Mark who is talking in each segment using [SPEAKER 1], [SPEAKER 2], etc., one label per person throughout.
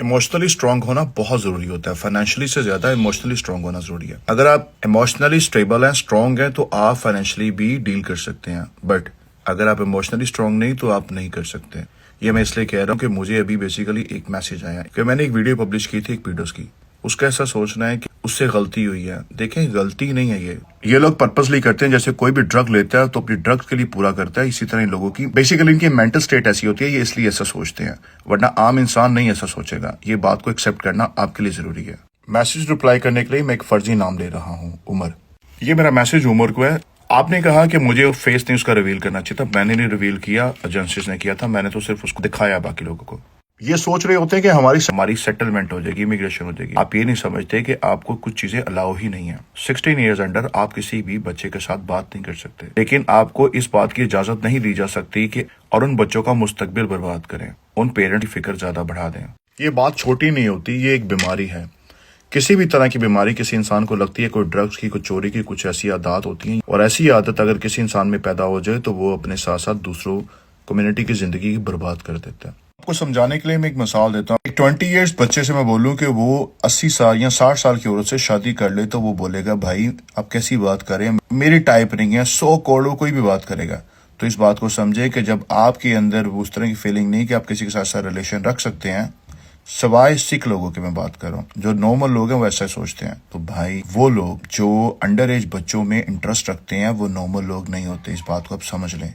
[SPEAKER 1] Emotionally strong ہونا بہت ضروری ہوتا ہے، فائنینشلی سے زیادہ ایموشنلی اسٹرانگ ہونا ضروری ہے۔ اگر آپ ایموشنلی اسٹیبل ہیں، اسٹرانگ ہیں، تو آپ فائنینشلی بھی ڈیل کر سکتے ہیں، بٹ اگر آپ ایموشنلی اسٹرانگ نہیں تو آپ نہیں کر سکتے۔ یہ میں اس لیے کہہ رہا ہوں کہ مجھے ابھی بیسیکلی ایک میسج آیا کہ میں نے ایک ویڈیو پبلش کی تھی ایک پیڈوس کی، اس کا ایسا سوچنا ہے کہ اس سے غلطی ہوئی ہے۔ دیکھیں، غلطی نہیں ہے یہ لوگ پرپسلی کرتے ہیں، جیسے کوئی بھی ڈرگ لیتا ہے تو اپنی ڈرگ کے لیے پورا کرتا ہے، اسی طرح ان لوگوں کی بیسیکلی ان کی مینٹل سٹیٹ ایسی ہوتی ہے، یہ اس لیے ایسا سوچتے ہیں، ورنہ عام انسان نہیں ایسا سوچے گا۔ یہ بات کو ایکسیپٹ کرنا آپ کے لیے ضروری ہے۔ میسج رپلائی کرنے کے لیے میں ایک فرضی نام لے رہا ہوں، عمر۔ یہ میرا میسج عمر کو ہے۔ آپ نے کہا کہ مجھے فیس نہیں اس کا ریویل کرنا چاہیے تھا، میں نے نہیں ریویل کیا، ایجنسیز نے کیا تھا، میں نے تو صرف اس کو دکھایا باقی لوگوں کو۔ یہ سوچ رہے ہوتے ہیں کہ ہماری سیٹلمنٹ ہو جائے گی، امیگریشن ہو جائے گی۔ آپ یہ نہیں سمجھتے کہ آپ کو کچھ چیزیں الاؤ ہی نہیں ہیں۔ 16 ایئرز انڈر آپ کسی بھی بچے کے ساتھ بات نہیں کر سکتے، لیکن آپ کو اس بات کی اجازت نہیں دی جا سکتی کہ اور ان بچوں کا مستقبل برباد کریں، ان پیرنٹ کی فکر زیادہ بڑھا دیں۔ یہ بات چھوٹی نہیں ہوتی، یہ ایک بیماری ہے۔ کسی بھی طرح کی بیماری کسی انسان کو لگتی ہے، کوئی ڈرگز کی، کوئی چوری کی، کچھ ایسی عادات ہوتی ہیں، اور ایسی عادت اگر کسی انسان میں پیدا ہو جائے تو وہ اپنے ساتھ ساتھ دوسروں کمیونٹی کی زندگی برباد کر دیتا ہے۔ آپ کو سمجھانے کے لیے میں ایک مثال دیتا ہوں۔ ایک 20 ایئرز بچے سے میں بولوں کہ وہ 80 سال یا 60 سال کی عورت سے شادی کر لے تو وہ بولے گا بھائی آپ کیسی بات کریں، میری ٹائپ نہیں ہے، 100 کروڑوں کوئی بھی بات کرے گا۔ تو اس بات کو سمجھے کہ جب آپ کے اندر اس طرح کی فیلنگ نہیں کہ آپ کسی کے ساتھ ریلیشن رکھ سکتے ہیں، سوائے سکھ لوگوں کے میں بات کر رہا ہوں، جو نارمل لوگ ہیں وہ ایسا سوچتے ہیں، تو بھائی وہ لوگ جو انڈر ایج بچوں میں انٹرسٹ رکھتے ہیں وہ نارمل لوگ نہیں ہوتے، اس بات کو آپ سمجھ لیں۔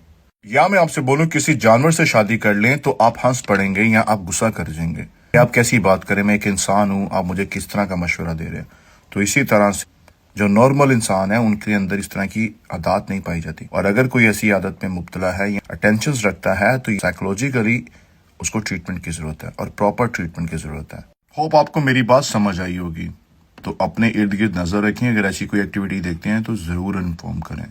[SPEAKER 1] یا میں آپ سے بولوں کسی جانور سے شادی کر لیں تو آپ ہنس پڑیں گے یا آپ غصہ کر جائیں گے کہ آپ کیسی بات کریں، میں ایک انسان ہوں، آپ مجھے کس طرح کا مشورہ دے رہے ہیں۔ تو اسی طرح سے جو نارمل انسان ہے ان کے اندر اس طرح کی عادات نہیں پائی جاتی، اور اگر کوئی ایسی عادت میں مبتلا ہے یا اٹینشنز رکھتا ہے تو سائیکولوجیکلی اس کو ٹریٹمنٹ کی ضرورت ہے، اور پراپر ٹریٹمنٹ کی ضرورت ہے۔ ہوپ آپ کو میری بات سمجھ آئی ہوگی۔ تو اپنے ارد گرد نظر رکھیں، اگر ایسی کوئی ایکٹیویٹی دیکھتے ہیں تو ضرور انفارم کریں۔